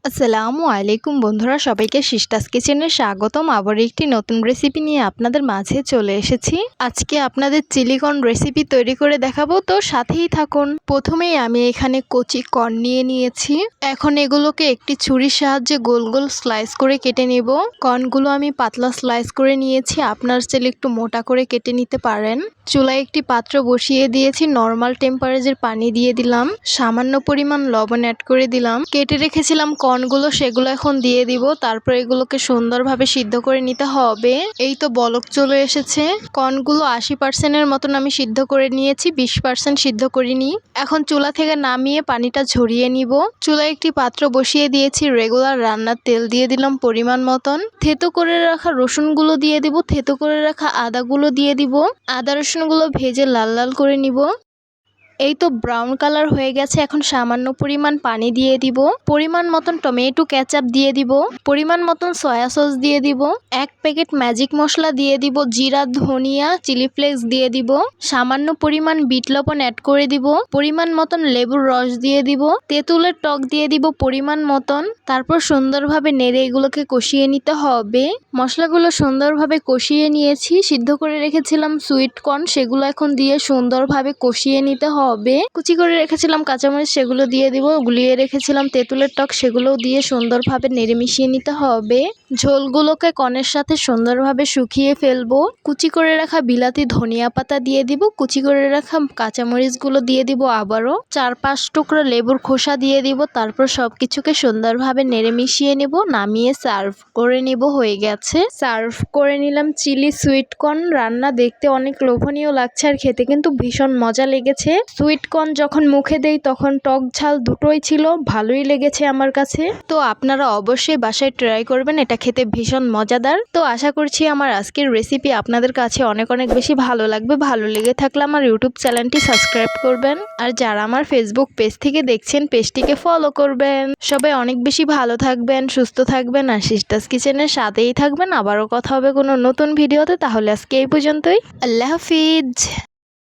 আসসালামু আলাইকুম বন্ধুরা, সবাইকে সিস্টাস কিচেনে স্বাগতম। আবার একটি নতুন রেসিপি নিয়ে আপনাদের মাঝে চলে এসেছি। আজকে আপনাদের চিলি কর্ন রেসিপি তৈরি করে দেখাবো, তো সাথেই থাকুন। প্রথমেই আমি এখানে কচি কর্ন নিয়ে নিয়েছি। এখন এগুলোকে একটি ছুরির সাহায্যে গোল গোল স্লাইস করে কেটে নেব। কর্নগুলো আমি পাতলা স্লাইস করে নিয়েছি, আপনার চাইলে একটু মোটা করে কেটে নিতে পারেন। চুলায় একটি পাত্র বসিয়ে দিয়েছি, নর্মাল টেম্পারেচার পানি দিয়ে দিলাম, সামান্য পরিমাণ লবণ অ্যাড করে দিলাম। কেটে রেখেছিলাম কর্নগুলো, সেগুলো এখন দিয়ে দিব। তারপর এগুলোকে সুন্দরভাবে সিদ্ধ করে নিতে হবে। এই তো বলক চলে এসেছে। কর্নগুলো 80% মতন আমি সিদ্ধ করে নিয়েছি, 20% সিদ্ধ করিনি। এখন চুলা থেকে নামিয়ে পানিটা ঝরিয়ে নিব। চুলায় একটি পাত্র বসিয়ে দিয়েছি, রেগুলার রান্নার তেল দিয়ে দিলাম পরিমাণ মতন। থেতো করে রাখা রসুনগুলো দিয়ে দিব, থেতো করে রাখা আদাগুলো দিয়ে দিব। আদা রসুনগুলো ভেজে লাল লাল করে নিব। এই তো ব্রাউন কালার হয়ে গেছে। এখন সামান্য পরিমাণ পানি দিয়ে দিব, পরিমাণ মতন টমেটো কেচাপ দিয়ে দিব, পরিমাণ মতন সয়া সস দিয়ে দিব, 1 প্যাকেট ম্যাজিক মশলা দিয়ে দিব, জিরা ধনিয়া চিলি ফ্লেক্স দিয়ে দিব, সামান্য পরিমাণ বিট লবণ অ্যাড করে দিব, পরিমাণ মতন লেবুর রস দিয়ে দিব, তেঁতুলের টক দিয়ে দিব পরিমাণ মতন। তারপর সুন্দরভাবে নেড়ে এগুলোকে কষিয়ে নিতে হবে। মশলাগুলো সুন্দরভাবে কষিয়ে নিয়েছি। সিদ্ধ করে রেখেছিলাম সুইট কর্ন, সেগুলো এখন দিয়ে সুন্দরভাবে কষিয়ে নিতে হবে। কুচি করে রেখেছিলাম কাঁচামরিচ, সেগুলো দিয়ে দিব। গুলিয়ে রেখেছিলাম তেঁতুলের টক, সেগুলো দিয়ে সুন্দরভাবে নেড়ে মিশিয়ে নিতে হবে। ঝোলগুলোকে কর্নের সাথে সুন্দরভাবে শুকিয়ে ফেলবো। কুচি করে রাখা বিলাতি ধনিয়া পাতা দিয়ে দিব, কুচি করে রাখা কাঁচামরিচগুলো দিয়ে দিব, আবারও 4-5 টুকরো লেবুর খোসা দিয়ে দিব। তারপর সবকিছুকে সুন্দরভাবে নেড়ে মিশিয়ে নেব, নামিয়ে সার্ভ করে নেব। হয়ে গেছে, সার্ভ করে নিলাম চিলি সুইট কর্ন রান্না। দেখতে অনেক লোভনীয় লাগছে আর খেতে কিন্তু ভীষণ মজা লেগেছে। সুইট কর্ন যখন মুখে দেই তখন টক ঝাল দুটোই ছিল, ভালোই লেগেছে আমার কাছে। তো আপনারা অবশ্যই বাসায় ট্রাই করবেন, এটা খেতে ভীষণ মজাদার। তো আশা করছি আমার আজকের রেসিপি আপনাদের কাছে অনেক অনেক বেশি ভালো লাগবে। ভালো লেগে থাকলে আমার ইউটিউব চ্যানেলটি সাবস্ক্রাইব করবেন, আর যারা আমার ফেসবুক পেজ থেকে দেখছেন পেজটিকে ফলো করবেন। সবাই অনেক বেশি ভালো থাকবেন, সুস্থ থাকবেন, আর সিস্টাস কিচেনের সাথেই থাকবেন। আবারও কথা হবে কোনো নতুন ভিডিওতে। তাহলে আজকে এই পর্যন্তই। আল্লাহ হাফিজ।